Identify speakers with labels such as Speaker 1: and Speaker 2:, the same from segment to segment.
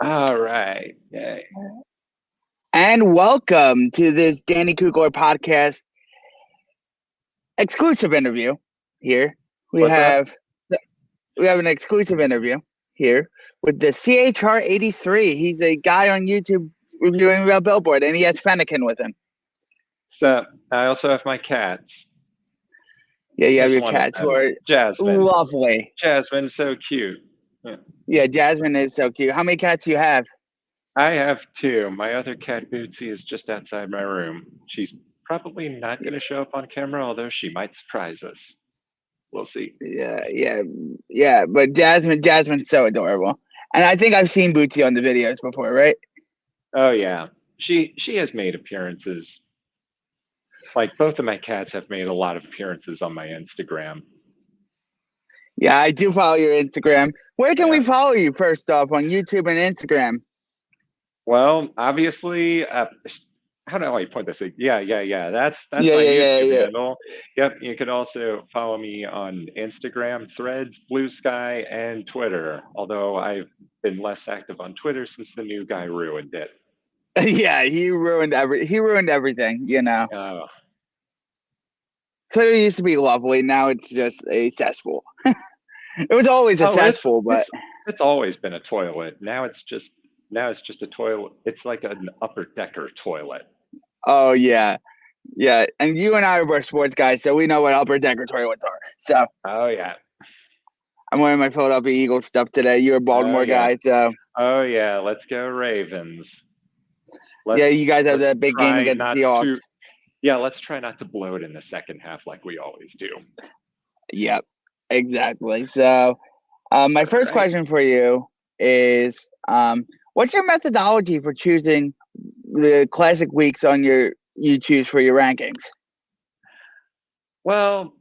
Speaker 1: All right. Yay.
Speaker 2: And welcome to this Danny Kugler podcast exclusive interview. Here we
Speaker 1: What's up?
Speaker 2: have an exclusive interview here with the TheCHR83. He's a guy on YouTube reviewing about Billboard, and he has Fennikin with him.
Speaker 1: So I also have my cats.
Speaker 2: Yeah, you have
Speaker 1: Here's
Speaker 2: your
Speaker 1: one of
Speaker 2: cats who
Speaker 1: them,
Speaker 2: are
Speaker 1: Jasmine.
Speaker 2: lovely.
Speaker 1: Jasmine's so cute. Yeah.
Speaker 2: Yeah, Jasmine is so cute. How many cats do you have?
Speaker 1: I have two. My other cat, Bootsy, is just outside my room. She's probably not going to show up on camera, although she might surprise us. We'll see.
Speaker 2: Yeah. But Jasmine's so adorable, and I think I've seen Bootsy on the videos before, right?
Speaker 1: Oh yeah, she has made appearances. Like both of my cats have made a lot of appearances on my Instagram.
Speaker 2: Yeah, I do follow your Instagram. Where can
Speaker 1: Yeah.
Speaker 2: we follow you first off on YouTube and Instagram?
Speaker 1: Well, obviously, how do I point this? Yeah. That's
Speaker 2: Yeah,
Speaker 1: my
Speaker 2: yeah, yeah,
Speaker 1: YouTube
Speaker 2: yeah.
Speaker 1: handle. Yep. You can also follow me on Instagram, Threads, Blue Sky, and Twitter. Although I've been less active on Twitter since the new guy ruined it.
Speaker 2: Yeah, he ruined everything, you know.
Speaker 1: Uh,
Speaker 2: Twitter used to be lovely, now it's just a cesspool. It was always a
Speaker 1: oh,
Speaker 2: cesspool, but
Speaker 1: it's always been a toilet. Now it's just a toilet. It's like an upper decker toilet.
Speaker 2: oh yeah. Yeah. And you and I were sports guys, so we know what upper decker toilets are. So
Speaker 1: Oh yeah.
Speaker 2: I'm wearing my Philadelphia Eagles stuff today. You're a
Speaker 1: Oh
Speaker 2: Baltimore
Speaker 1: yeah.
Speaker 2: guy, so
Speaker 1: Oh yeah. Let's go Ravens.
Speaker 2: yeah, you guys have
Speaker 1: Let's
Speaker 2: that big game
Speaker 1: try
Speaker 2: against
Speaker 1: not
Speaker 2: the Seahawks.
Speaker 1: to Yeah, let's try not to blow it in the second half like we always do.
Speaker 2: Yep, exactly. So my
Speaker 1: All
Speaker 2: first
Speaker 1: right.
Speaker 2: question for you is what's your methodology for choosing the classic weeks on your you choose for your rankings?
Speaker 1: Well,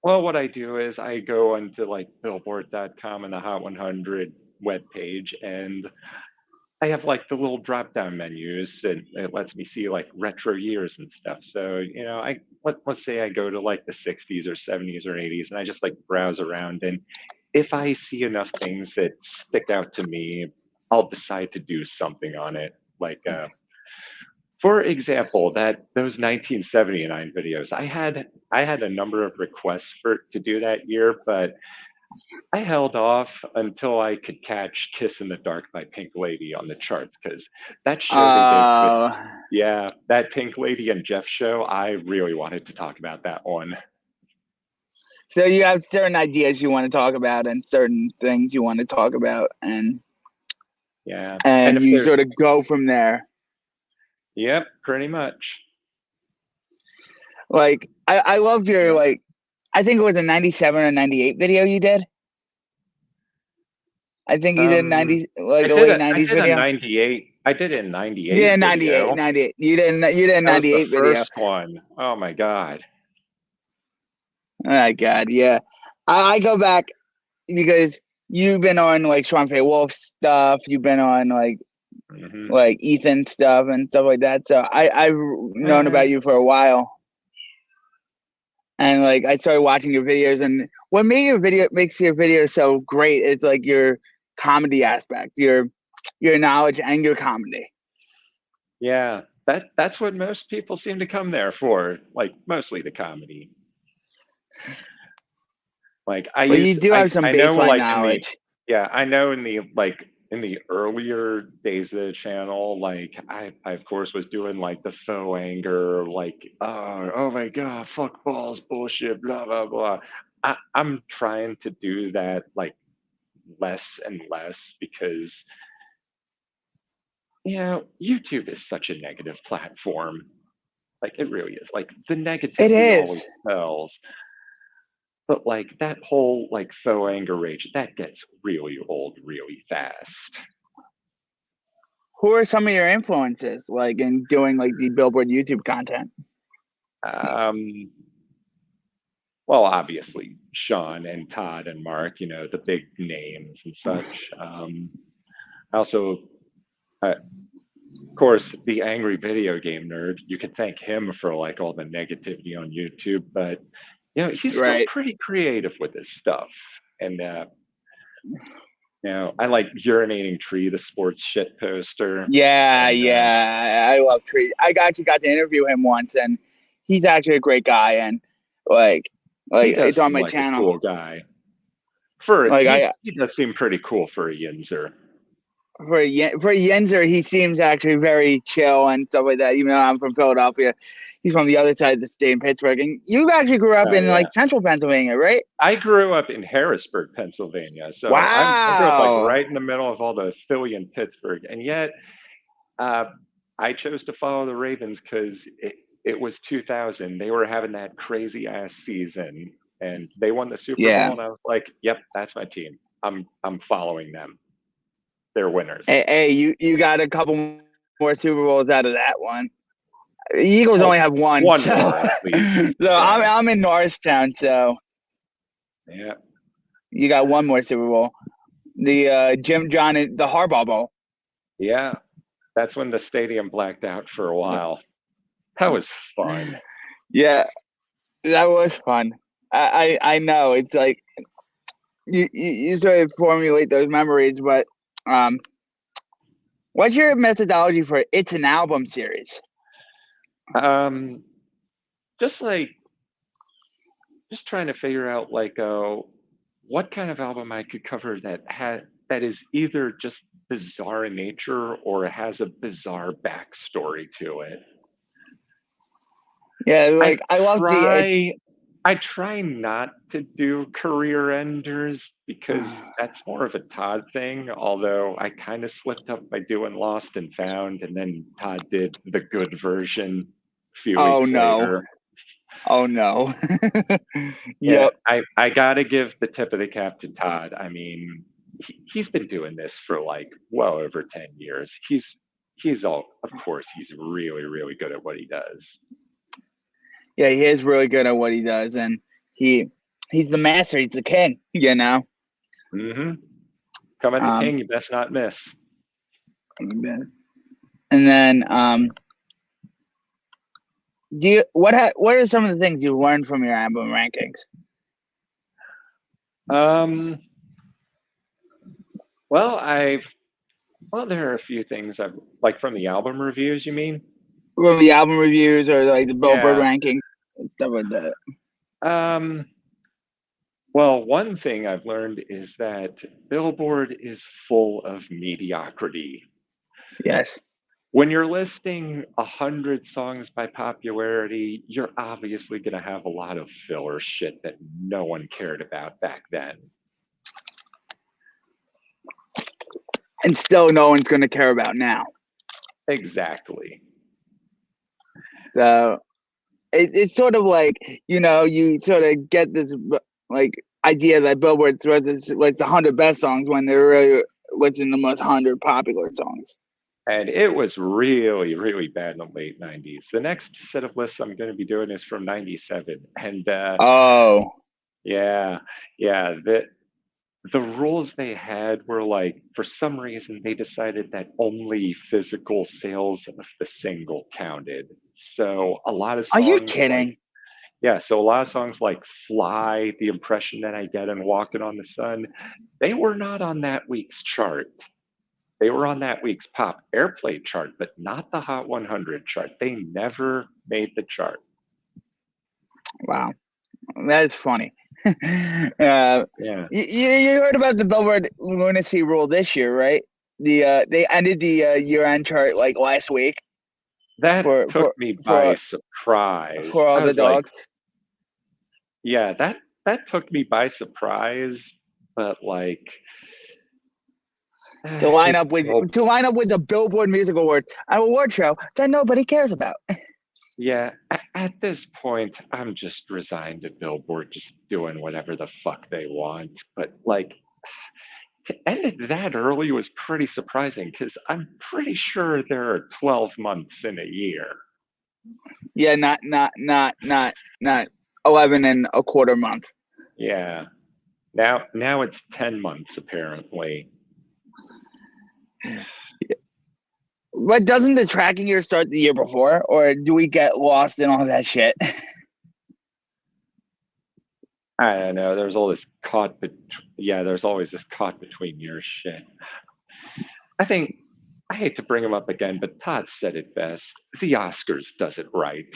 Speaker 1: well, what I do is I go onto like billboard.com and the Hot 100 webpage, and I have like the little drop down menus, and it lets me see like retro years and stuff. So, let's say I go to like the 60s or 70s or 80s, and I just like browse around. And if I see enough things that stick out to me, I'll decide to do something on it. For example, that those 1979 videos, I had a number of requests to do that year, but I held off until I could catch "Kiss in the Dark" by Pink Lady on the charts because that show they did with,
Speaker 2: Uh,
Speaker 1: yeah, that Pink Lady and Jeff show. I really wanted to talk about that one.
Speaker 2: so you have certain ideas you want to talk about and certain things you want to talk about,
Speaker 1: Yeah, and
Speaker 2: and
Speaker 1: if
Speaker 2: you
Speaker 1: there's,
Speaker 2: sort of go from there.
Speaker 1: yep, pretty much.
Speaker 2: Like I loved your
Speaker 1: Yeah.
Speaker 2: I think it was a 97 or 98 video you did. I think you did
Speaker 1: Um,
Speaker 2: 90 like a late 90s
Speaker 1: I did a
Speaker 2: video.
Speaker 1: 98. I did a
Speaker 2: Yeah,
Speaker 1: 98
Speaker 2: 98,
Speaker 1: video.
Speaker 2: 98. You did a
Speaker 1: That was the
Speaker 2: 98 video.
Speaker 1: first one. Oh my God.
Speaker 2: Oh my god, yeah. I go back because you've been on like Sean Fay Wolf stuff, you've been on
Speaker 1: Hmm.
Speaker 2: like Ethan stuff and stuff like that. So I've known
Speaker 1: Eh,
Speaker 2: about you for a while. And like I started watching your videos, and what makes your video so great is like your comedy aspect, your knowledge and your comedy.
Speaker 1: yeah, that's what most people seem to come there for, like mostly the comedy. Like
Speaker 2: But you do have some
Speaker 1: I know
Speaker 2: baseline
Speaker 1: like in the
Speaker 2: knowledge.
Speaker 1: yeah, I know in the earlier days of the channel, like I of course was doing like the faux anger, like oh my God, fuck balls, bullshit, blah blah blah. I'm trying to do that like less and less because YouTube is such a negative platform. Like it really is. Like the
Speaker 2: It
Speaker 1: negativity always
Speaker 2: is.
Speaker 1: sells. But like that whole like faux anger rage, that gets really old really fast.
Speaker 2: Who are some of your influences, like in doing like the Billboard YouTube content?
Speaker 1: Um, well, obviously Sean and Todd and Mark, the big names and such. Also, of course, the angry video game nerd. You could thank him for like all the negativity on YouTube, but he's still
Speaker 2: Right.
Speaker 1: pretty creative with his stuff. And I like Urinating Tree, the sports shit poster.
Speaker 2: Yeah,
Speaker 1: And
Speaker 2: yeah, I love Tree. I actually got to interview him once, and he's actually a great guy. And like,
Speaker 1: he
Speaker 2: it's
Speaker 1: does
Speaker 2: on
Speaker 1: seem
Speaker 2: my
Speaker 1: like a
Speaker 2: channel.
Speaker 1: cool guy. For
Speaker 2: Like
Speaker 1: he does seem pretty cool for a Yinzer.
Speaker 2: for Yenzer, he seems actually very chill and stuff like that. Even though I'm from Philadelphia, he's from the other side of the state in Pittsburgh. And you actually grew up
Speaker 1: Oh
Speaker 2: in
Speaker 1: yeah.
Speaker 2: like central Pennsylvania, right?
Speaker 1: I grew up in Harrisburg, Pennsylvania. So I grew up like
Speaker 2: Wow.
Speaker 1: right in the middle of all the Philly and Pittsburgh. And yet uh, I chose to follow the Ravens because it was 2000. They were having that crazy ass season and they won the Super
Speaker 2: Yeah.
Speaker 1: Bowl. And I was like, yep, that's my team. I'm following them. They're winners.
Speaker 2: Hey, you got a couple more Super Bowls out of that one. Eagles
Speaker 1: Well,
Speaker 2: only have one,
Speaker 1: one
Speaker 2: so
Speaker 1: more at least.
Speaker 2: so
Speaker 1: Yeah.
Speaker 2: I'm in Norristown, so
Speaker 1: Yeah.
Speaker 2: you got one more Super Bowl. The Jim John and the Harbaugh Bowl.
Speaker 1: Yeah. That's when the stadium blacked out for a while. That was fun.
Speaker 2: Yeah, that was fun. I know it's like you sort of formulate those memories, but what's your methodology for It's an Album series?
Speaker 1: Um, just like just trying to figure out like what kind of album I could cover that is either just bizarre in nature or has a bizarre backstory to it.
Speaker 2: Yeah,
Speaker 1: I
Speaker 2: like I love
Speaker 1: try I try not to do career enders because that's more of a Todd thing, although I kind of slipped up by doing Lost and Found, and then Todd did the good version a few
Speaker 2: Oh
Speaker 1: weeks
Speaker 2: no.
Speaker 1: later.
Speaker 2: Oh no.
Speaker 1: Yeah,
Speaker 2: Yep.
Speaker 1: I gotta give the tip of the cap to Todd. I mean, he's been doing this for like well over 10 years. He's all, of course, he's really, really good at what he does.
Speaker 2: Yeah, he is really good at what he does, and he's the master. He's the king. You know.
Speaker 1: Mm-hmm. Come at the
Speaker 2: Um,
Speaker 1: king, you best not miss.
Speaker 2: and then what are some of the things you learned from your album rankings?
Speaker 1: Um, well, there are a few things I've like from the album reviews, you mean?
Speaker 2: From the album reviews or like the Billboard
Speaker 1: Yeah.
Speaker 2: rankings and stuff like that.
Speaker 1: Um, well, one thing I've learned is that Billboard is full of mediocrity.
Speaker 2: Yes.
Speaker 1: When you're listing 100 songs by popularity, you're obviously going to have a lot of filler shit that no one cared about back then.
Speaker 2: And still no one's going to care about now.
Speaker 1: Exactly.
Speaker 2: So it's sort of like, you sort of get this like idea that Billboard throws like the 100 best songs when they're really listing the most 100 popular songs.
Speaker 1: And it was really, really bad in the late 90s. The next set of lists I'm going to be doing is from 97. And
Speaker 2: Oh.
Speaker 1: yeah, yeah, the rules they had were like, for some reason, they decided that only physical sales of the single counted. So a lot of
Speaker 2: Are you
Speaker 1: songs like,
Speaker 2: kidding?
Speaker 1: yeah, so a lot of songs like Fly, The Impression That I Get, and Walking on the Sun, they were not on that week's chart. They were on that week's pop airplay chart, but not the Hot 100 chart. They never made the chart.
Speaker 2: Wow. That is funny.
Speaker 1: Yeah.
Speaker 2: You heard about the Billboard lunacy rule this year, right? They ended the year-end chart like last week
Speaker 1: That
Speaker 2: for
Speaker 1: took
Speaker 2: for
Speaker 1: me by
Speaker 2: for
Speaker 1: surprise.
Speaker 2: for all
Speaker 1: I
Speaker 2: the
Speaker 1: was like,
Speaker 2: dogs.
Speaker 1: yeah, that took me by surprise, but like
Speaker 2: To line
Speaker 1: it's
Speaker 2: up with
Speaker 1: still,
Speaker 2: the Billboard Music Awards, an award show that nobody cares about.
Speaker 1: yeah, at this point, I'm just resigned to Billboard just doing whatever the fuck they want. But like to end it that early was pretty surprising because I'm pretty sure there are 12 months in a year.
Speaker 2: Yeah, not 11 and a quarter month.
Speaker 1: Yeah. Now it's 10 months apparently.
Speaker 2: But doesn't the tracking year start the year before, or do we get lost in all that shit?
Speaker 1: I don't know. There's all this caught, but yeah, there's always this caught between years shit. I think I hate to bring him up again, but Todd said it best. The Oscars does it right.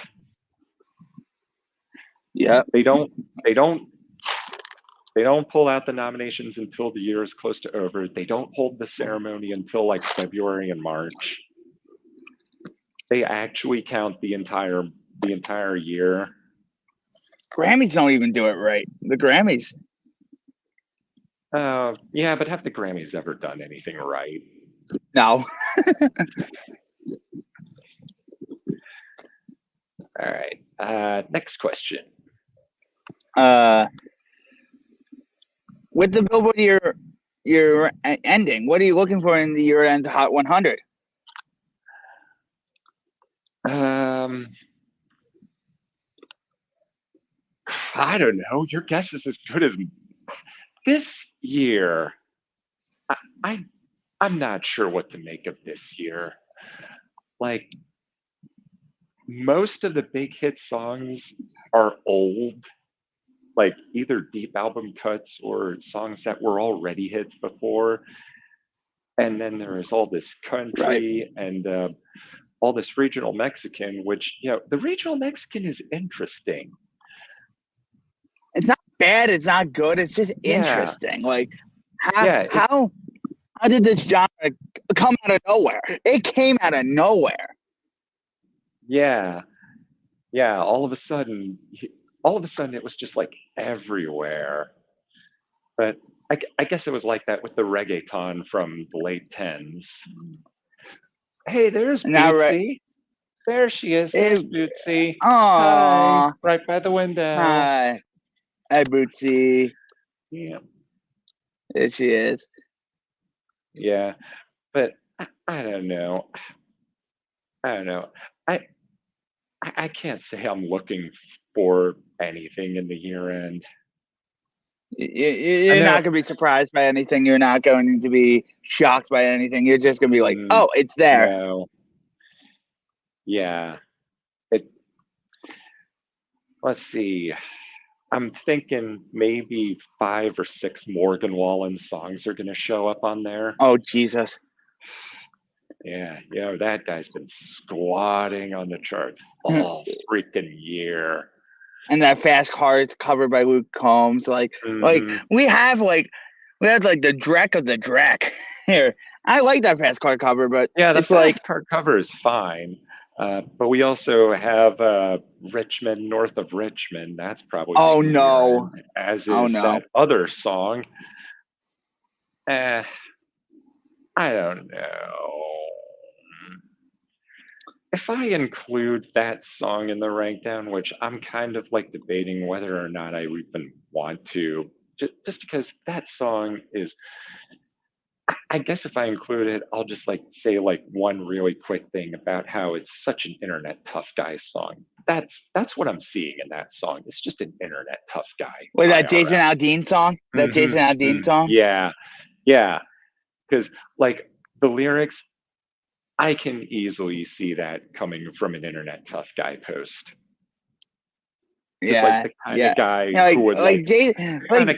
Speaker 2: Yep.
Speaker 1: They don't. They don't. They don't pull out the nominations until the year is close to over. They don't hold the ceremony until like February and March. They actually count the entire year.
Speaker 2: Grammys don't even do it right. The Grammys.
Speaker 1: Yeah, but have the Grammys ever done anything right?
Speaker 2: No.
Speaker 1: All right. Next question.
Speaker 2: With the Billboard year ending, what are you looking for in the year-end Hot 100?
Speaker 1: I don't know. Your guess is as good as this year. I'm not sure what to make of this year. Like most of the big hit songs are old, like either deep album cuts or songs that were already hits before. And then there is all this country and all this regional Mexican, which, the regional Mexican is interesting.
Speaker 2: It's not bad. It's not good. It's just
Speaker 1: Yeah.
Speaker 2: interesting. Like,
Speaker 1: Yeah.
Speaker 2: how did this genre come out of nowhere? It came out of nowhere.
Speaker 1: Yeah. Yeah. All of a sudden, it was just like everywhere. But I guess it was like that with the reggaeton from the late 10s. Hey, there's
Speaker 2: Now, right?
Speaker 1: Bootsy. There she is. There's
Speaker 2: It,
Speaker 1: Bootsy. Hi,
Speaker 2: aw,
Speaker 1: right by the window.
Speaker 2: hi, Bootsy.
Speaker 1: Yeah.
Speaker 2: There she is.
Speaker 1: Yeah. But I don't know. I don't know. I can't say I'm looking for anything in the year end. I
Speaker 2: You're
Speaker 1: know.
Speaker 2: not going to be surprised by anything. You're not going to be shocked by anything. You're just going to be like, oh, it's there.
Speaker 1: No. Yeah. Let's see. I'm thinking maybe 5 or 6 Morgan Wallen songs are going to show up on there.
Speaker 2: Oh, Jesus.
Speaker 1: Yeah, that guy's been squatting on the charts all freaking year.
Speaker 2: And that Fast Car is covered by Luke Combs. Like we had like the Drek of the Drek here. I like that Fast Car cover, but
Speaker 1: yeah, the
Speaker 2: it's like
Speaker 1: Fast Car cover is fine. But we also have Richmond, North of Richmond. That's probably
Speaker 2: oh
Speaker 1: making
Speaker 2: no,
Speaker 1: year-end, as is that other song. I don't know. If I include that song in the rank down, which I'm kind of like debating whether or not I even want to, just because that song is, I guess if I include it, I'll just like say like one really quick thing about how it's such an internet tough guy song. That's what I'm seeing in that song. It's just an internet tough guy.
Speaker 2: was that
Speaker 1: IRL.
Speaker 2: Jason Aldean song? That Jason Aldean song?
Speaker 1: Yeah, yeah. Because like the lyrics, I can easily see that coming from an internet tough guy post. Just like the kind of guy who would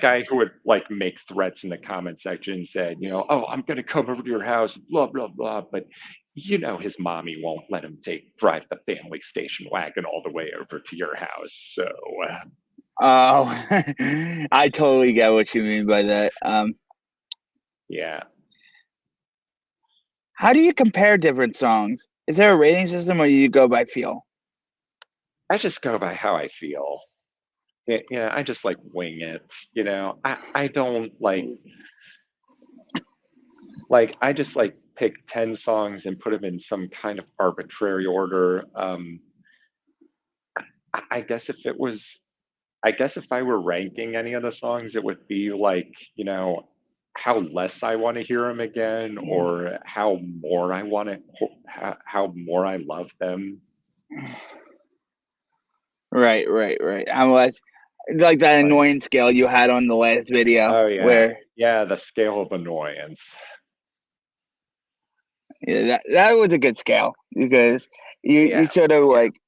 Speaker 1: guy who would like make threats in the comment section and said, oh, I'm gonna come over to your house, blah blah blah. But his mommy won't let him drive the family station wagon all the way over to your house. So
Speaker 2: oh, I totally get what you mean by that.
Speaker 1: Yeah.
Speaker 2: How do you compare different songs? Is there a rating system, or do you go by feel?
Speaker 1: I just go by how I feel. I just like wing it. I don't I just like pick 10 songs and put them in some kind of arbitrary order. I guess if I were ranking any of the songs, it would be like, how less I want to hear them again, or how more I want to, how more I love them.
Speaker 2: Right. I'm less like that annoyance scale you had on the last video.
Speaker 1: Oh yeah,
Speaker 2: where
Speaker 1: the scale of annoyance.
Speaker 2: Yeah, that was a good scale, because you sort of like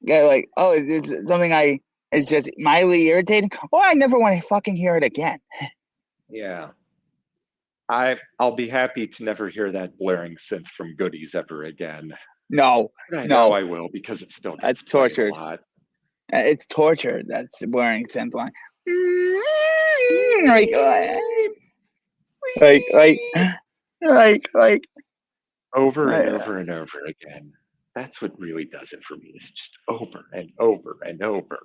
Speaker 2: get like, oh, it's something I It's just mildly irritating, or I never want to fucking hear it again.
Speaker 1: Yeah. I'll be happy to never hear that blaring synth from Goodies ever again.
Speaker 2: No,
Speaker 1: But I know
Speaker 2: no,
Speaker 1: I will because it still
Speaker 2: that's
Speaker 1: gets played a
Speaker 2: tortured.
Speaker 1: lot.
Speaker 2: It's torture. That's wearing synth line. Like, like, like, like.
Speaker 1: Over and
Speaker 2: Uh,
Speaker 1: over and over again. That's what really does it for me. It's just over and over and over.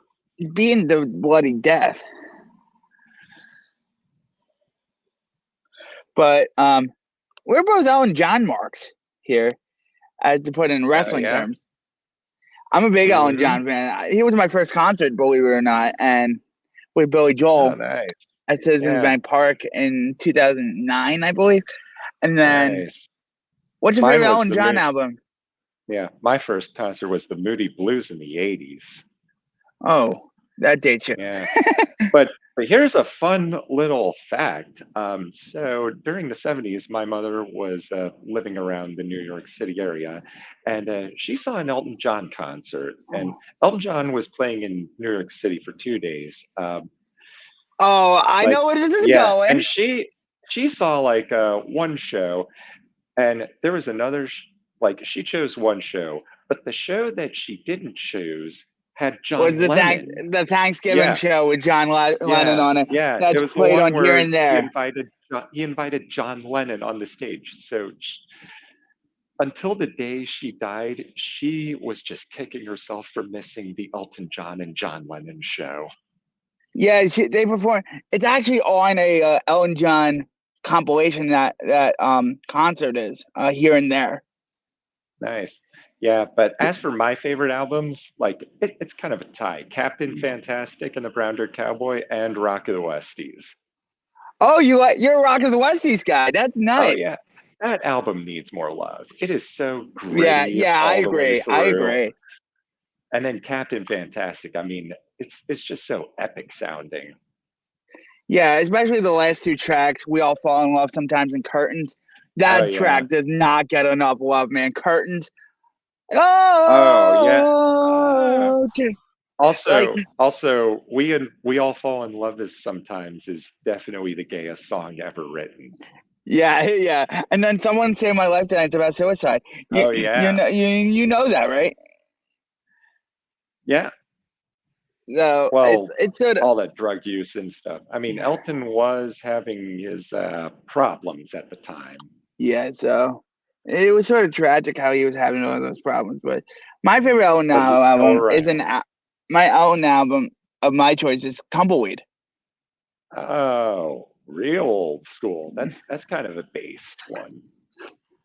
Speaker 2: being the bloody death. But we're both Elton John marks here, to put in wrestling
Speaker 1: Yeah.
Speaker 2: terms. I'm a big Elton
Speaker 1: Hmm.
Speaker 2: John fan. He was my first concert, believe it or not, and with Billy
Speaker 1: Oh,
Speaker 2: Joel
Speaker 1: nice.
Speaker 2: at Citizens
Speaker 1: Yeah.
Speaker 2: Bank Park in 2009, I believe. And then,
Speaker 1: Nice.
Speaker 2: what's your
Speaker 1: Mine
Speaker 2: favorite
Speaker 1: was
Speaker 2: Elton
Speaker 1: the
Speaker 2: John
Speaker 1: mood.
Speaker 2: album?
Speaker 1: Yeah. My first concert was the Moody Blues in the 80s.
Speaker 2: Oh, that dates you.
Speaker 1: Yeah. But here's a fun little fact. So during the 70s, my mother was living around the New York City area, and she saw an Elton John concert. And Elton John was playing in New York City for 2 days.
Speaker 2: Oh, I
Speaker 1: Like,
Speaker 2: know where this is
Speaker 1: yeah, and
Speaker 2: going.
Speaker 1: she saw like one show, and there was another like she chose one show, but the show that she didn't choose had
Speaker 2: Was
Speaker 1: John Lennon.
Speaker 2: the Thanksgiving
Speaker 1: Yeah,
Speaker 2: show with John Lennon
Speaker 1: yeah,
Speaker 2: on it?
Speaker 1: yeah. It
Speaker 2: That's
Speaker 1: was the
Speaker 2: played
Speaker 1: one
Speaker 2: on here
Speaker 1: where
Speaker 2: and there.
Speaker 1: he invited John Lennon on the stage. So until the day she died, she was just kicking herself for missing the Elton John and John Lennon show.
Speaker 2: Yeah, they perform. It's actually on a Elton John compilation that concert is here and there.
Speaker 1: Nice. Yeah, but as for my favorite albums, like it's kind of a tie. Captain Fantastic and the Brown Dirt Cowboy and Rock of the Westies.
Speaker 2: Oh, you're a Rock of the Westies guy. That's
Speaker 1: Oh
Speaker 2: nice.
Speaker 1: yeah, that album needs more love. It is so
Speaker 2: Yeah,
Speaker 1: gritty
Speaker 2: yeah, I
Speaker 1: all the way
Speaker 2: agree. I
Speaker 1: through.
Speaker 2: agree.
Speaker 1: And then Captain Fantastic, I mean, it's just so epic sounding.
Speaker 2: Yeah, especially the last two tracks, "We All Fall in Love Sometimes" and "Curtains."
Speaker 1: Oh
Speaker 2: That
Speaker 1: yeah.
Speaker 2: track does not get enough love, man. "Curtains."
Speaker 1: Oh yeah.
Speaker 2: Oh, like
Speaker 1: Also, we all fall in love as sometimes is definitely the gayest song ever written.
Speaker 2: yeah, yeah. And then "Someone Saved My Life Tonight" about suicide.
Speaker 1: Oh yeah.
Speaker 2: You know that, right?
Speaker 1: Yeah.
Speaker 2: So
Speaker 1: Well,
Speaker 2: it's sort of
Speaker 1: all that drug use and stuff. I mean, Elton was having his problems at the time.
Speaker 2: yeah. So it was sort of tragic how he was having all those problems. But my favorite Elton
Speaker 1: But he's still
Speaker 2: album is
Speaker 1: around.
Speaker 2: my Elton album of my choice is "Tumbleweed."
Speaker 1: Oh, real old school. That's kind of a based one.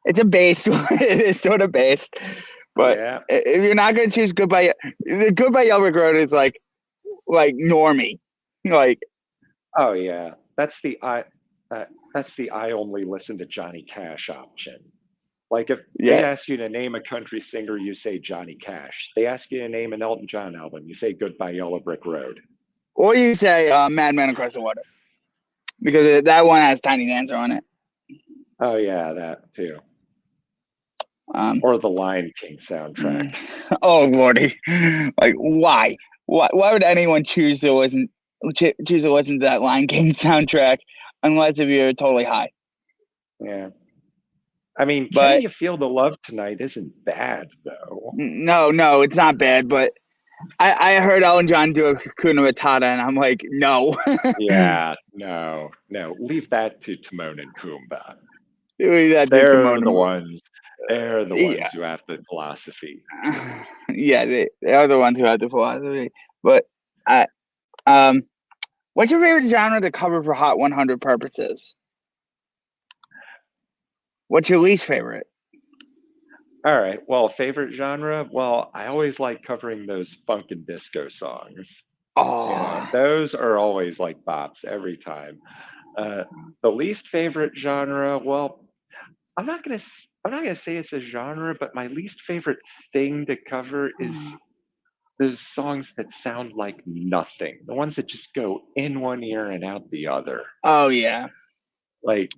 Speaker 2: It's a based one. It is sort of based, but
Speaker 1: Yeah.
Speaker 2: if you're not gonna choose "Goodbye," the "Goodbye Yellow Brick Road" is like normie, like
Speaker 1: Oh yeah. Uh, that's the I only listen to Johnny Cash option. Like if they
Speaker 2: yeah.
Speaker 1: ask you to name a country singer, you say Johnny Cash. They ask you to name an Elton John album, you say Goodbye Yellow Brick Road.
Speaker 2: Or you say "Madman Across the Water" because that one has Tiny Dancer on it.
Speaker 1: Oh yeah, that too.
Speaker 2: Um,
Speaker 1: Or the Lion King soundtrack.
Speaker 2: oh lordy, like why? Why would anyone choose to listen to that Lion King soundtrack unless if you're totally high?
Speaker 1: Yeah. I mean, Can
Speaker 2: But
Speaker 1: You Feel the Love Tonight isn't bad though.
Speaker 2: no, it's not bad. But I heard Ellen John do a Hakuna Matata, and I'm like, no,
Speaker 1: Yeah, no, no. Leave that to Timon and Pumbaa.
Speaker 2: that did
Speaker 1: They're the
Speaker 2: Timon.
Speaker 1: ones. They're the
Speaker 2: Yeah,
Speaker 1: ones who have the philosophy.
Speaker 2: yeah, they are the ones who have the philosophy. But I um, what's your favorite genre to cover for Hot 100 purposes? What's your least favorite?
Speaker 1: All right. Well, favorite genre? Well, I always like covering those funk and disco songs. You know,
Speaker 2: Oh,
Speaker 1: those are always like bops every time. Uh, the least favorite genre, well, I'm not gonna say it's a genre, but my least favorite thing to cover is those songs that sound like nothing. The ones that just go in one ear and out the other.
Speaker 2: oh yeah,
Speaker 1: Like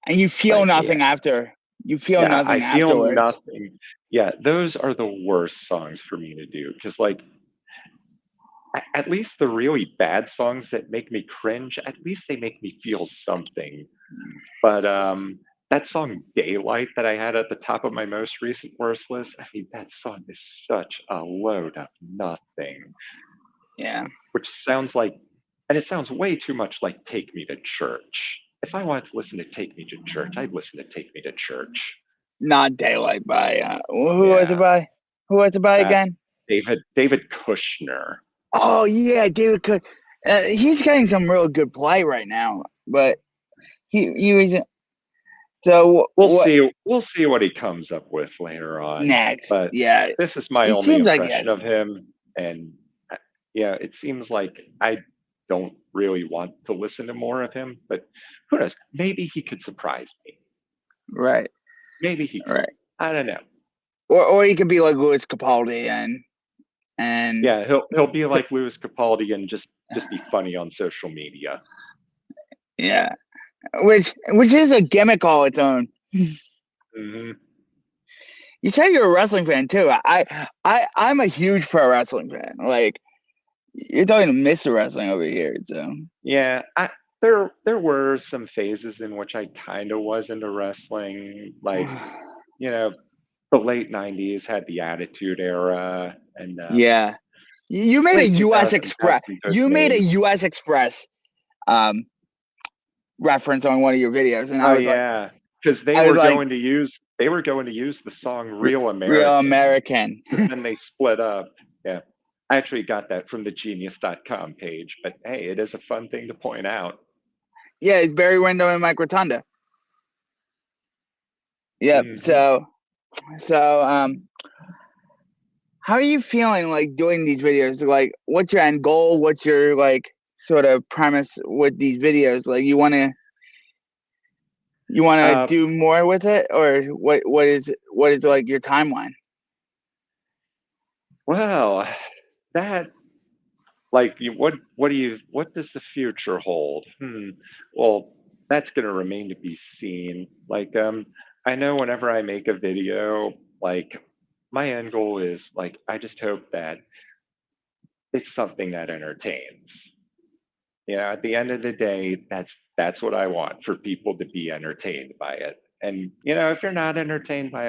Speaker 2: and you feel
Speaker 1: yeah,
Speaker 2: nothing after. You feel
Speaker 1: yeah, I
Speaker 2: nothing
Speaker 1: feel
Speaker 2: afterwards.
Speaker 1: nothing. Yeah, those are the worst songs for me to do because like at least the really bad songs that make me cringe, at least they make me feel something. But that song "Daylight" that I had at the top of my most recent worst list, I mean, that song is such a load of nothing.
Speaker 2: Yeah.
Speaker 1: Which sounds like, and it sounds way too much like "Take Me to Church." If I wanted to listen to "Take Me to Church," I'd listen to "Take Me to Church."
Speaker 2: Not Daylight by who was it
Speaker 1: Yeah,
Speaker 2: by? Who was it by
Speaker 1: uh,
Speaker 2: again?
Speaker 1: David Kushner.
Speaker 2: Oh yeah, David Cook. He's getting some real good play right now, but he was so what
Speaker 1: We'll see what he comes up with later on.
Speaker 2: next?
Speaker 1: But
Speaker 2: Yeah,
Speaker 1: this is my
Speaker 2: it
Speaker 1: only
Speaker 2: seems like he has.
Speaker 1: impression of him, and yeah, it seems like I don't really want to listen to more of him. But who knows? Maybe he could surprise me.
Speaker 2: Right,
Speaker 1: Maybe he could.
Speaker 2: right.
Speaker 1: I don't know.
Speaker 2: Or he could be like Louis Capaldi and
Speaker 1: Yeah, he'll be like Louis Capaldi and just be funny on social media.
Speaker 2: yeah, which is a gimmick all its own.
Speaker 1: Hmm.
Speaker 2: You say you're a wrestling fan too. I'm a huge pro wrestling fan. Like you're talking to Mr. Wrestling over here, so
Speaker 1: Yeah, there were some phases in which I kind of was into wrestling, like you know the late '90s had the Attitude Era, and
Speaker 2: yeah. You made a
Speaker 1: late
Speaker 2: U.S.
Speaker 1: 2000s had
Speaker 2: Express.
Speaker 1: some good
Speaker 2: You made a
Speaker 1: names.
Speaker 2: U.S. Express um, reference on one of your videos, and
Speaker 1: Oh yeah, because
Speaker 2: I was like,
Speaker 1: they were going to use the song "Real
Speaker 2: real
Speaker 1: American,"
Speaker 2: American.
Speaker 1: but then they split up. Yeah, I actually got that from the Genius.com page, but hey, it is a fun thing to point out.
Speaker 2: Yeah, it's Barry Windham and Mike Rotunda. Yep.
Speaker 1: Hmm.
Speaker 2: So how are you feeling like doing these videos? Like, what's your end goal? What's your like sort of premise with these videos? Like, you wanna
Speaker 1: Uh,
Speaker 2: do more with it, or what is like your timeline?
Speaker 1: well, that what does the future hold? Well, that's going to remain to be seen. Like I know whenever I make a video, like my end goal is like I just hope that it's something that entertains. At the end of the day, that's what I want, for people to be entertained by it. And if you're not entertained by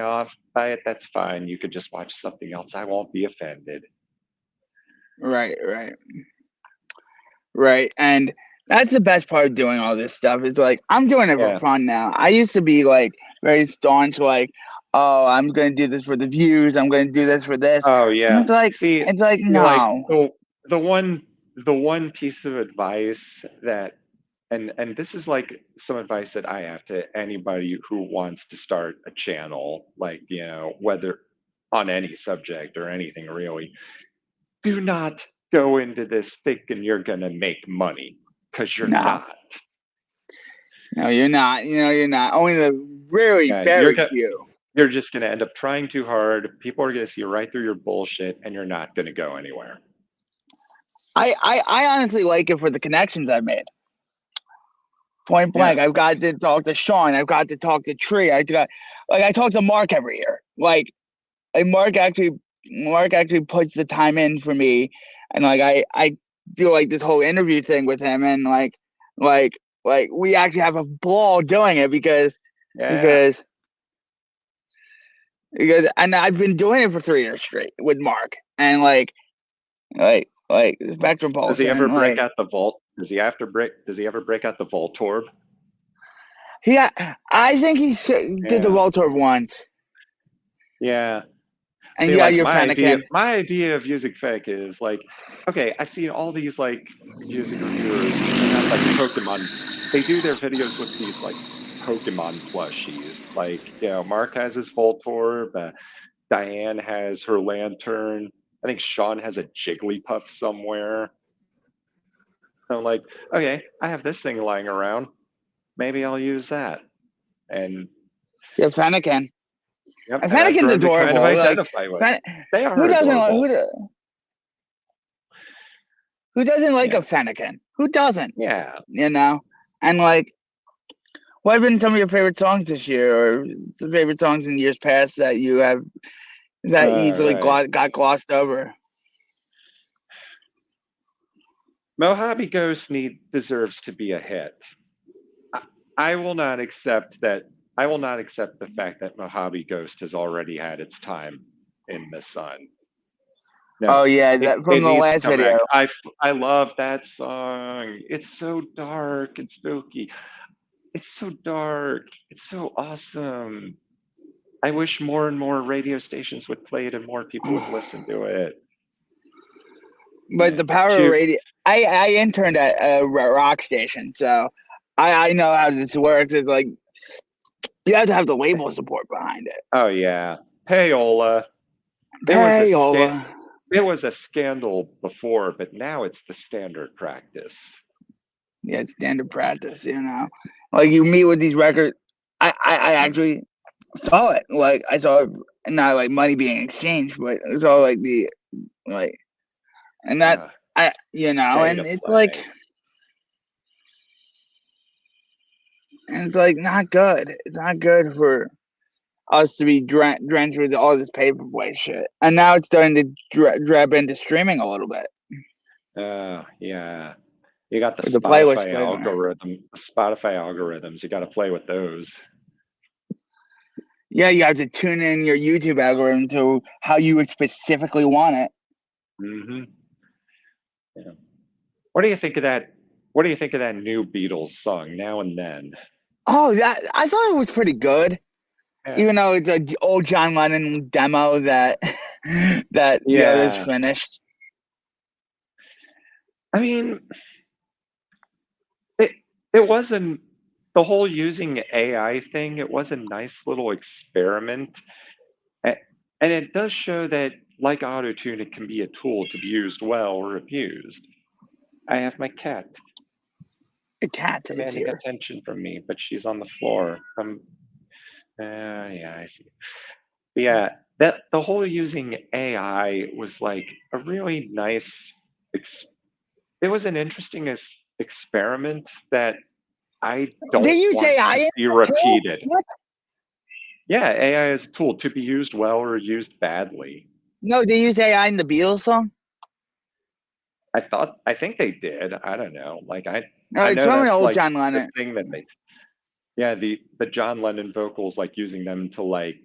Speaker 1: it, that's fine. You could just watch something else. I won't be offended.
Speaker 2: Right, right. Right. And that's the best part of doing all this stuff is like I'm doing it for
Speaker 1: Yeah.
Speaker 2: fun now. I used to be like very staunch, like, oh, I'm gonna do this for the views, I'm gonna do this for this.
Speaker 1: Oh
Speaker 2: And
Speaker 1: yeah.
Speaker 2: it's like
Speaker 1: See, like
Speaker 2: no.
Speaker 1: the one piece of advice that, and this is like some advice that I have to anybody who wants to start a channel, like whether on any subject or anything really. Do not go into this thinking you're gonna make money, because you're
Speaker 2: No.
Speaker 1: not.
Speaker 2: No, you're not. You're not. Only the very,
Speaker 1: And
Speaker 2: very few.
Speaker 1: you're just gonna end up trying too hard. People are gonna see right through your bullshit, and you're not gonna go anywhere.
Speaker 2: I honestly like it for the connections I've made. Point
Speaker 1: Yeah.
Speaker 2: blank. I've got to talk to Sean. I've got to talk to Tree. I talk to Mark every year. Like Mark actually puts the time in for me, and like I do like this whole interview thing with him, and like we actually have a ball doing it
Speaker 1: Yeah.
Speaker 2: because and I've been doing it for 3 years straight with Mark, and like Spectrum
Speaker 1: Does
Speaker 2: Pulse,
Speaker 1: he ever
Speaker 2: and
Speaker 1: break
Speaker 2: like
Speaker 1: out the vault? Does he ever break out the vault orb?
Speaker 2: I think he did the
Speaker 1: Yeah.
Speaker 2: Voltorb once,
Speaker 1: Yeah.
Speaker 2: and
Speaker 1: See,
Speaker 2: you got
Speaker 1: like
Speaker 2: your Fennikin.
Speaker 1: my idea of using fake is like, okay, I've seen all these like music reviewers and they have like Pokemon. They do their videos with these like Pokemon plushies. Like, Mark has his Voltorb, Diane has her Lantern. I think Sean has a Jigglypuff somewhere. So I'm like, okay, I have this thing lying around. Maybe I'll use that. And
Speaker 2: Yeah, Fennekin.
Speaker 1: yep,
Speaker 2: And
Speaker 1: and I've
Speaker 2: Fennekin's
Speaker 1: grown to kind of
Speaker 2: adorable. Like,
Speaker 1: identify with.
Speaker 2: Fen-
Speaker 1: They
Speaker 2: who
Speaker 1: are
Speaker 2: doesn't
Speaker 1: adorable.
Speaker 2: who doesn't like a
Speaker 1: Yeah.
Speaker 2: Fennekin? Who doesn't?
Speaker 1: Yeah.
Speaker 2: You know. And like, what have been some of your favorite songs this year, or some favorite songs in years past that you have that easily
Speaker 1: Right.
Speaker 2: got glossed over?
Speaker 1: Mojave Ghost deserves to be a hit. I, I will not accept that. I will not accept the fact that Mojave Ghost has already had its time in the sun.
Speaker 2: Oh
Speaker 1: No,
Speaker 2: yeah,
Speaker 1: it,
Speaker 2: that from
Speaker 1: it
Speaker 2: the
Speaker 1: needs to
Speaker 2: last
Speaker 1: come
Speaker 2: video.
Speaker 1: back. I love that song. It's so dark and spooky. It's so dark. It's so awesome. I wish more and more radio stations would play it and more people would listen to it.
Speaker 2: But
Speaker 1: Yeah.
Speaker 2: the power of
Speaker 1: Shoot.
Speaker 2: radio. I interned at a rock station, so I know how this works. It's like you have to have the label support behind it.
Speaker 1: Oh yeah. Payola. It was a
Speaker 2: Payola.
Speaker 1: it was a scandal before, but now it's the standard practice.
Speaker 2: Yeah, standard practice, you know. Like you meet with these records. I actually saw it. Like I saw it, not like money being exchanged, but I saw like the like, and that
Speaker 1: Uh, Pay to
Speaker 2: and it's like,
Speaker 1: play.
Speaker 2: not good. It's not good for us to be drenched with all this paperboy shit, and now it's starting to drip into streaming a little bit
Speaker 1: Yeah. You got the
Speaker 2: with the playlist
Speaker 1: Spotify
Speaker 2: flavor.
Speaker 1: algorithms. You got to play with those.
Speaker 2: Yeah, you have to tune in your YouTube algorithm to how you would specifically want it.
Speaker 1: Hmm. Yeah. What do you think of that? What do you think of that new Beatles song, Now and Then?
Speaker 2: Oh, that I thought it was pretty good,
Speaker 1: Yeah.
Speaker 2: even though it's an old John Lennon demo that that the others
Speaker 1: Yeah.
Speaker 2: finished.
Speaker 1: I mean, it it wasn't the whole using AI thing. It was a nice little experiment, A- and it does show that, like autotune, it can be a tool to be used well or abused. I have my cat
Speaker 2: The cat is
Speaker 1: demanding
Speaker 2: here.
Speaker 1: attention from me, but she's on the floor. Yeah, I see. But yeah, that the whole using AI was like a really nice. Ex- it was an interesting experiment that I
Speaker 2: They
Speaker 1: don't
Speaker 2: use
Speaker 1: want
Speaker 2: AI
Speaker 1: to
Speaker 2: in
Speaker 1: see
Speaker 2: it too?
Speaker 1: repeated.
Speaker 2: What?
Speaker 1: Yeah, AI is a tool to be used well or used badly.
Speaker 2: No, they use AI in the Beatles song.
Speaker 1: I think they did. I don't know. Like
Speaker 2: No,
Speaker 1: I
Speaker 2: it's
Speaker 1: know
Speaker 2: from an
Speaker 1: that's
Speaker 2: old
Speaker 1: like
Speaker 2: John
Speaker 1: the
Speaker 2: Lennon.
Speaker 1: thing that they, yeah, the John Lennon vocals, like using them to like,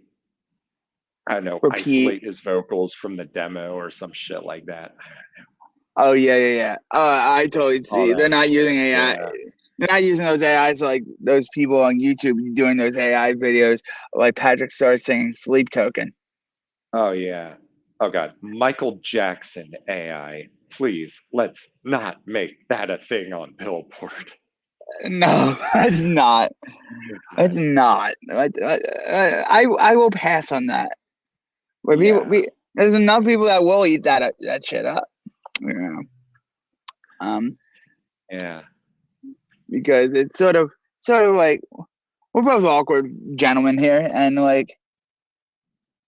Speaker 1: I don't know,
Speaker 2: Repeat.
Speaker 1: isolate his vocals from the demo or some shit like that.
Speaker 2: Oh yeah. I totally
Speaker 1: All
Speaker 2: see. They're
Speaker 1: that
Speaker 2: not
Speaker 1: shit.
Speaker 2: using AI.
Speaker 1: Yeah.
Speaker 2: They're not using those AIs like those people on YouTube doing those AI videos, like Patrick Star singing "Sleep Token."
Speaker 1: Oh yeah. Oh God. Michael Jackson AI. Please, let's not make that a thing on Billboard.
Speaker 2: No, that's not. That's
Speaker 1: God.
Speaker 2: not. I will pass on that. But
Speaker 1: Yeah.
Speaker 2: there's enough people that will eat that shit up. You know, um,
Speaker 1: Yeah.
Speaker 2: because it's sort of like we're both awkward gentlemen here,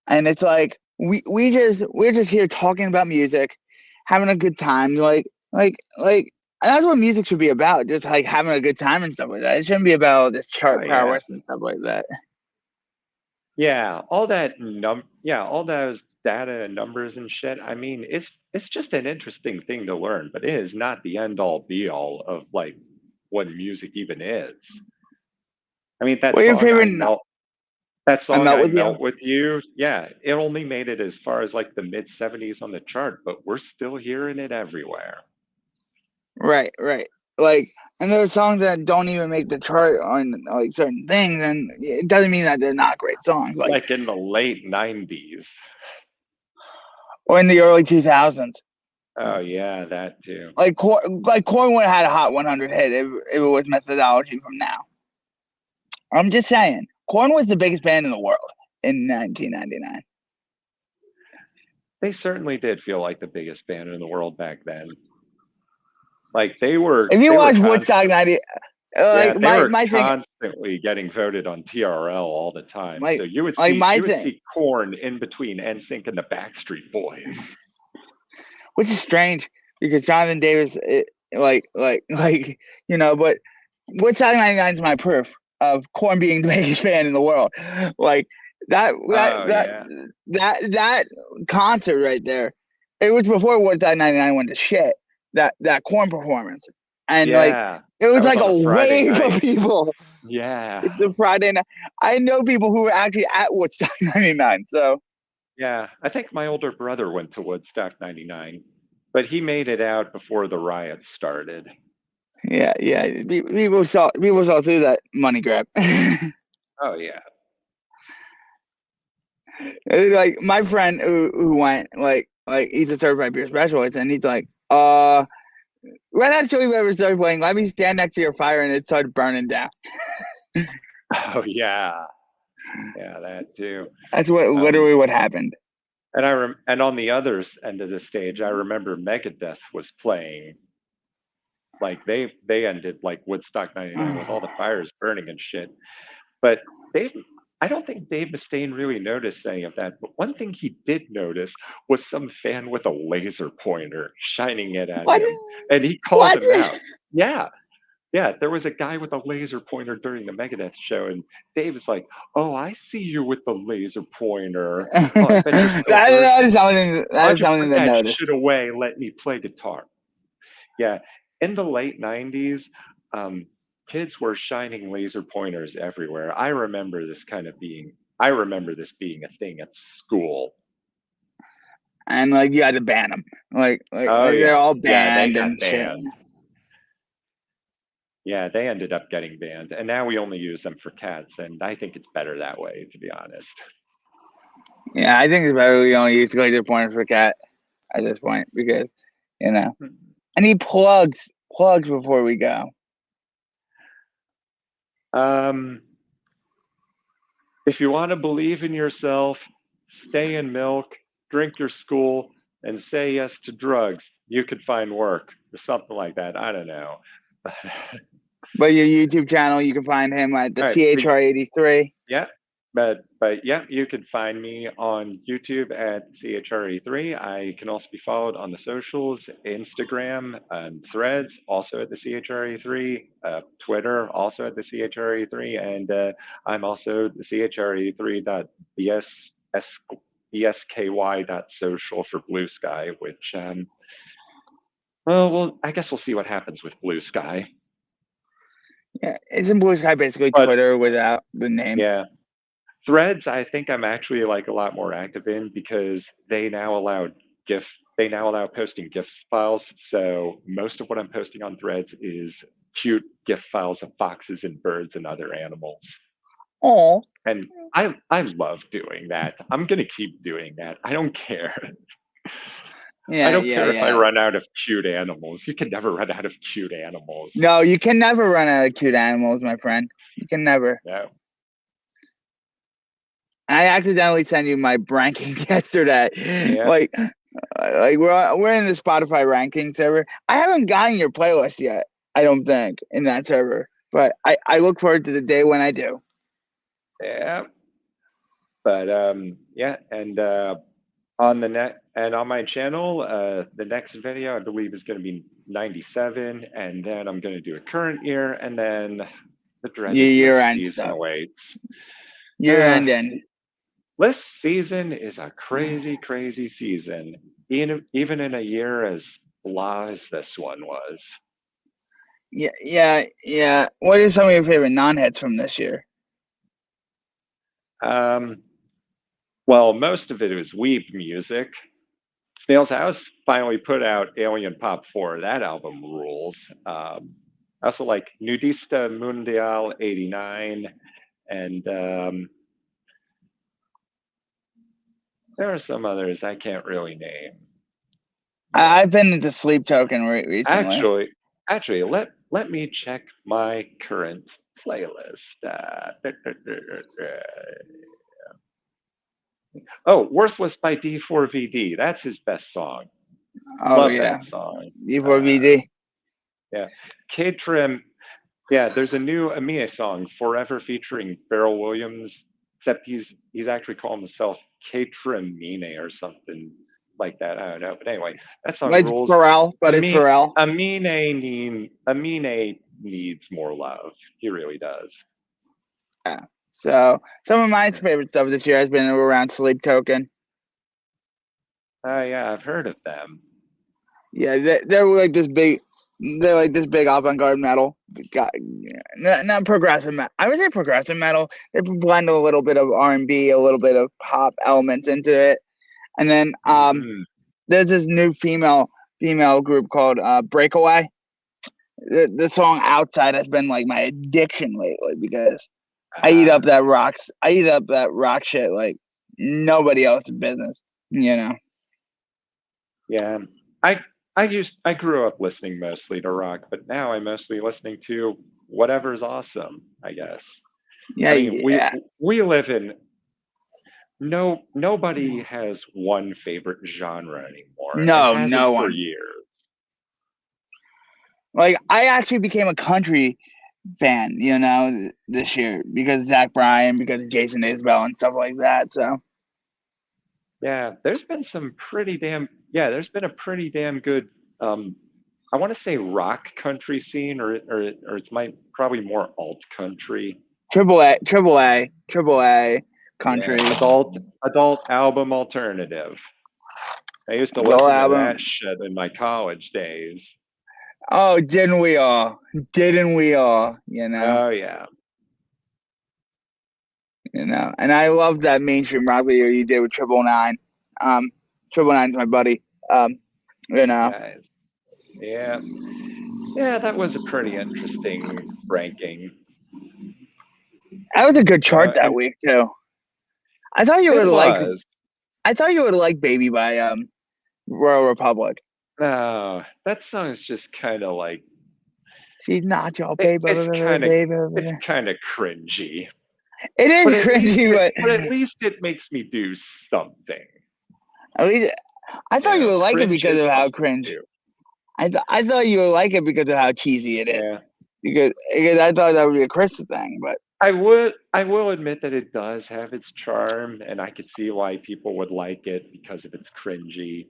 Speaker 2: and it's like we're just here talking about music, having a good time, like that's what music should be about, just like having a good time and stuff like that. It shouldn't be about all this
Speaker 1: Oh
Speaker 2: chart
Speaker 1: yeah.
Speaker 2: prowess and stuff like that.
Speaker 1: Yeah. All those data and numbers and shit. I mean, it's just an interesting thing to learn, but it is not the end all be all of like what music even is. I mean,
Speaker 2: What are your favorite?
Speaker 1: that
Speaker 2: I
Speaker 1: song
Speaker 2: melt
Speaker 1: I
Speaker 2: with you.
Speaker 1: Melt with You, yeah, it only made it as far as like the mid 70s on the chart, but we're still hearing it everywhere.
Speaker 2: Right. Like, and there are songs that don't even make the chart on like certain things, and it doesn't mean that they're not great songs. Like,
Speaker 1: Like in the late 90s.
Speaker 2: or in the early 2000s,
Speaker 1: Oh yeah, that too.
Speaker 2: like Corn would have had a hot 100 hit if it was methodology from now. I'm just saying, Corn was the biggest band in the world in 1999.
Speaker 1: They certainly did feel like the biggest band in the world back then. Like
Speaker 2: If you
Speaker 1: they were
Speaker 2: watch Woodstock
Speaker 1: constant.
Speaker 2: 90,
Speaker 1: Yeah,
Speaker 2: like
Speaker 1: they were
Speaker 2: my thing,
Speaker 1: constantly getting voted on TRL all the time. So
Speaker 2: my
Speaker 1: you would
Speaker 2: thing,
Speaker 1: see Corn in between NSYNC and the Backstreet Boys.
Speaker 2: which is strange because Jonathan Davis, but Woodstock 99 is my proof of Corn being the biggest band in the world. Like that that
Speaker 1: Oh
Speaker 2: that
Speaker 1: yeah.
Speaker 2: that concert right there. It was before Woodstock 99 went to shit. that corn performance, and like
Speaker 1: Yeah,
Speaker 2: it
Speaker 1: that
Speaker 2: was
Speaker 1: was
Speaker 2: like
Speaker 1: on a
Speaker 2: a
Speaker 1: Friday
Speaker 2: wave of
Speaker 1: night.
Speaker 2: people.
Speaker 1: Yeah,
Speaker 2: It's the Friday night. I know people who were actually at Woodstock '99. So
Speaker 1: yeah. I think my older brother went to Woodstock '99, but he made it out before the riots started.
Speaker 2: yeah, people saw through that money grab.
Speaker 1: Oh yeah.
Speaker 2: Like my friend who went, like he's a certified beer specialist, and he's like, right after we ever started playing, let me stand next to your fire, and it started burning down.
Speaker 1: Oh yeah. Yeah, that too.
Speaker 2: That's what
Speaker 1: Um,
Speaker 2: literally what happened.
Speaker 1: and on the other end of the stage, I remember Megadeth was playing. Like they ended like Woodstock '99 with all the fires burning and shit. But Dave, I don't think Dave Mustaine really noticed any of that. But one thing he did notice was some fan with a laser pointer shining it at
Speaker 2: What?
Speaker 1: him, and he called
Speaker 2: What?
Speaker 1: him out. Yeah, yeah, there was a guy with a laser pointer during the Megadeth show, and Dave was like, "Oh, I see you with the laser pointer. Oh, I bet you're
Speaker 2: that,
Speaker 1: still
Speaker 2: that is
Speaker 1: virgin.
Speaker 2: something. That
Speaker 1: Why'd
Speaker 2: is
Speaker 1: you
Speaker 2: something
Speaker 1: put
Speaker 2: to
Speaker 1: that
Speaker 2: notice.
Speaker 1: shit away? Let me play guitar." Yeah, in the late '90s, kids were shining laser pointers everywhere. I remember this being a thing at school.
Speaker 2: And like you had to ban them.
Speaker 1: Oh
Speaker 2: They're
Speaker 1: yeah,
Speaker 2: all
Speaker 1: yeah, they
Speaker 2: banned
Speaker 1: got
Speaker 2: and shit.
Speaker 1: banned. Yeah, they ended up getting banned, and now we only use them for cats, and I think it's better that way, to be honest.
Speaker 2: Yeah, I think it's better we only use laser pointers for cat at this point because you know. Any plugs before we go.
Speaker 1: Um, if you want to believe in yourself, stay in milk, drink your school, and say yes to drugs, you could find work or something like that. I don't know. All
Speaker 2: But your YouTube channel, you can find him at the
Speaker 1: right,
Speaker 2: CHR83.
Speaker 1: yeah, but yeah, you can find me on YouTube at TheCHR83. I can also be followed on the socials, Instagram and Threads, also at the CHR83, Twitter, also at the CHR83, and I'm also the CHR83.bsky.social for Blue Sky, which well, I guess we'll see what happens with Blue Sky.
Speaker 2: Yeah, it's in Blue Sky, basically
Speaker 1: But
Speaker 2: Twitter without the name.
Speaker 1: yeah, Threads, I think I'm actually like a lot more active in because they now allow posting GIF files. So most of what I'm posting on Threads is cute GIF files of foxes and birds and other animals.
Speaker 2: Oh,
Speaker 1: And I love doing that. I'm gonna keep doing that. I don't care. I
Speaker 2: yeah,
Speaker 1: don't
Speaker 2: yeah,
Speaker 1: care if I
Speaker 2: yeah.
Speaker 1: run out of cute animals. You can never run out of cute animals.
Speaker 2: No, you can never run out of cute animals, my friend. You can never.
Speaker 1: No.
Speaker 2: I accidentally sent you my ranking yesterday.
Speaker 1: Yeah.
Speaker 2: We're in the Spotify ranking server. I haven't gotten your playlist yet. I don't think in that server, but I look forward to the day when I do.
Speaker 1: Yeah. But yeah, and on the net and on my channel, the next video I believe is going to be 97, and then I'm going to do a current year, and then the dreaded
Speaker 2: Year
Speaker 1: list
Speaker 2: end
Speaker 1: season
Speaker 2: stuff.
Speaker 1: awaits.
Speaker 2: Year
Speaker 1: Uh,
Speaker 2: end and
Speaker 1: list season is a crazy, crazy season, even in a year as blah as this one was.
Speaker 2: yeah. What are some of your favorite non-hits from this year?
Speaker 1: Um, well, most of it was weeb music. Snail's House finally put out Alien Pop 4. That album rules. I also like Nudista Mundial 89. And there are some others I can't really name.
Speaker 2: I've been into Sleep Token recently.
Speaker 1: Actually, let me check my current playlist. Oh, Worthless by D4VD. That's his best song.
Speaker 2: Oh
Speaker 1: Love
Speaker 2: yeah,
Speaker 1: that song.
Speaker 2: D4VD.
Speaker 1: Yeah. Kid Trim. Yeah, there's a new Amia song, Forever, featuring Pharrell Williams, except he's actually calling himself Mine or something like that. I don't know. But anyway, that song
Speaker 2: It's
Speaker 1: rules.
Speaker 2: Pharrell, but it's
Speaker 1: Amine
Speaker 2: Pharrell.
Speaker 1: Amine needs more love. He really does.
Speaker 2: Yeah. So some of my favorite stuff this year has been around Sleep Token.
Speaker 1: Yeah, I've heard of them.
Speaker 2: Yeah, they're like this big. They're like this big avant-garde metal. Not progressive metal. I would say progressive metal. They blend a little bit of R&B, a little bit of pop elements into it, and then
Speaker 1: Hmm.
Speaker 2: there's this new female group called Breakaway. The song "Outside" has been like my addiction lately because I eat up
Speaker 1: Uh,
Speaker 2: that rocks. I eat up that rock shit like nobody else's business. You know.
Speaker 1: yeah. I I grew up listening mostly to rock, but now I'm mostly listening to whatever's awesome, I guess.
Speaker 2: Yeah,
Speaker 1: I mean,
Speaker 2: yeah.
Speaker 1: we live in nobody has one favorite genre anymore and
Speaker 2: No,
Speaker 1: hasn't
Speaker 2: no
Speaker 1: for
Speaker 2: one.
Speaker 1: years.
Speaker 2: Like I actually became a country fan, this year because Zach Bryan, because Jason Isbell and stuff like that. So
Speaker 1: Yeah, there's been some pretty damn yeah, there's been a pretty damn good um I want to say rock country scene or it's my probably more alt country.
Speaker 2: triple A country,
Speaker 1: Yeah, adult album alternative. I used to
Speaker 2: the whole
Speaker 1: listen to
Speaker 2: album.
Speaker 1: that shit in my college days.
Speaker 2: Oh, didn't we all? Didn't we all?
Speaker 1: Oh yeah.
Speaker 2: And I love that mainstream rock video you did with Triple Nine. Triple Nine's my buddy. Um, you know,
Speaker 1: Nice. Yeah. Yeah, that was a pretty interesting ranking.
Speaker 2: that was a good chart that
Speaker 1: And
Speaker 2: week too. I thought you would
Speaker 1: it
Speaker 2: like.
Speaker 1: was.
Speaker 2: I thought you would like "Baby" by Royal Republic.
Speaker 1: No, that song is just kind of like
Speaker 2: She's not your baby, baby.
Speaker 1: it's kind of cringy.
Speaker 2: It
Speaker 1: But
Speaker 2: is
Speaker 1: at least
Speaker 2: cringy,
Speaker 1: it
Speaker 2: but
Speaker 1: but at least it makes me do something.
Speaker 2: at least I
Speaker 1: You
Speaker 2: thought you
Speaker 1: know,
Speaker 2: would like it
Speaker 1: cringe
Speaker 2: because
Speaker 1: is
Speaker 2: of how
Speaker 1: something
Speaker 2: cringe.
Speaker 1: too.
Speaker 2: I thought you would like it because of how cheesy it is.
Speaker 1: Yeah.
Speaker 2: Because I thought that would be a Chris thing, but
Speaker 1: I will admit that it does have its charm and I could see why people would like it because of its cringy.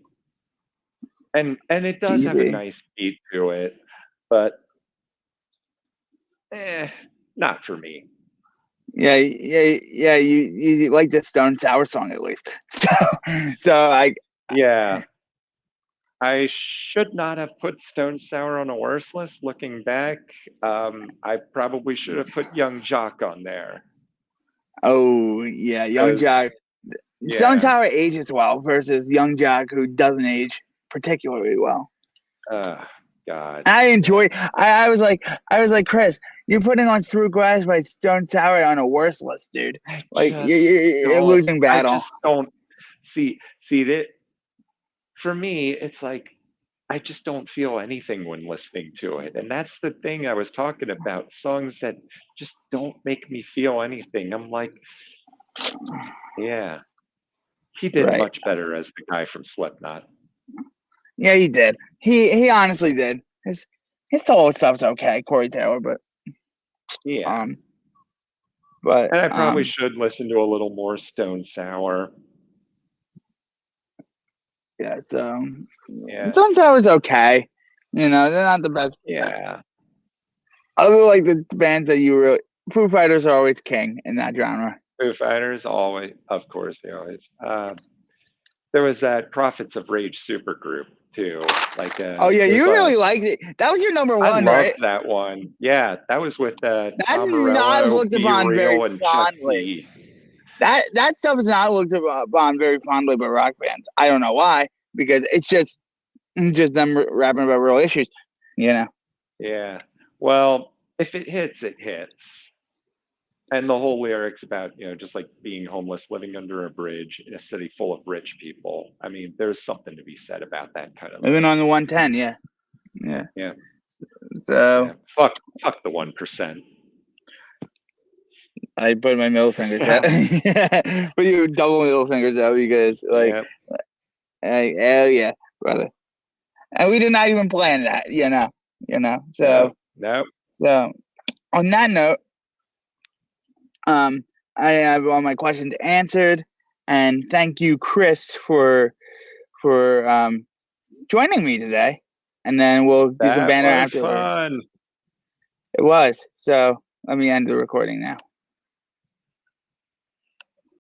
Speaker 1: And it does have a
Speaker 2: cheesy.
Speaker 1: nice beat to it, but eh, not for me.
Speaker 2: Yeah. You like the Stone Sour song at least. So
Speaker 1: Yeah, I should not have put Stone Sour on a worse list. Looking back, I probably should have put Young Jock on there
Speaker 2: oh yeah, Young
Speaker 1: because,
Speaker 2: Jock. Stone
Speaker 1: yeah,
Speaker 2: Sour ages well versus Young Jock who doesn't age particularly well.
Speaker 1: uh, God,
Speaker 2: I
Speaker 1: yeah,
Speaker 2: enjoy. I was like, Chris, you're putting on Through Glass by Stone Sour on a worse list, dude. Like you're losing
Speaker 1: I
Speaker 2: battle.
Speaker 1: just don't see that for me. It's like I just don't feel anything when listening to it, and that's the thing I was talking about. Songs that just don't make me feel anything. I'm like, yeah, he did
Speaker 2: Right.
Speaker 1: much better as the guy from Slipknot.
Speaker 2: Yeah, he did. He honestly did. His solo stuff's okay, Corey Taylor,
Speaker 1: Yeah.
Speaker 2: um but
Speaker 1: And I probably should listen to a little more Stone Sour.
Speaker 2: yeah, so
Speaker 1: Yeah.
Speaker 2: Stone Sour's okay. They're not the best.
Speaker 1: Yeah.
Speaker 2: Other like the bands that you really Foo Fighters are always king in that genre.
Speaker 1: Foo Fighters always, of course, they always. There was that Prophets of Rage supergroup too. Like,
Speaker 2: Oh yeah,
Speaker 1: there's
Speaker 2: you
Speaker 1: a.
Speaker 2: really liked it. That was your number
Speaker 1: I
Speaker 2: one,
Speaker 1: loved
Speaker 2: right?
Speaker 1: that one. Yeah, that was with
Speaker 2: That's
Speaker 1: Tom
Speaker 2: not
Speaker 1: Morello,
Speaker 2: looked
Speaker 1: Be
Speaker 2: upon very
Speaker 1: Real, and Chuck
Speaker 2: fondly.
Speaker 1: D.
Speaker 2: That stuff is not looked upon very fondly by rock bands. I don't know why, because it's just them rapping about real issues. You know.
Speaker 1: Yeah. Well, if it hits, it hits. And the whole lyrics about, just like being homeless, living under a bridge in a city full of rich people. I mean, there's something to be said about that kind of
Speaker 2: Living
Speaker 1: thing.
Speaker 2: on the 110, yeah.
Speaker 1: Yeah.
Speaker 2: So
Speaker 1: Yeah. Fuck the 1%.
Speaker 2: I put my middle fingers out.
Speaker 1: Yeah.
Speaker 2: But you double middle fingers out because
Speaker 1: Yeah.
Speaker 2: hell yeah, brother. And we did not even plan that,
Speaker 1: No.
Speaker 2: So
Speaker 1: No.
Speaker 2: so on that note, um, I have all my questions answered, and thank you, Chris, for joining me today. And then we'll do some
Speaker 1: That
Speaker 2: banner
Speaker 1: was
Speaker 2: afterward.
Speaker 1: fun.
Speaker 2: It was. So let me end the recording now.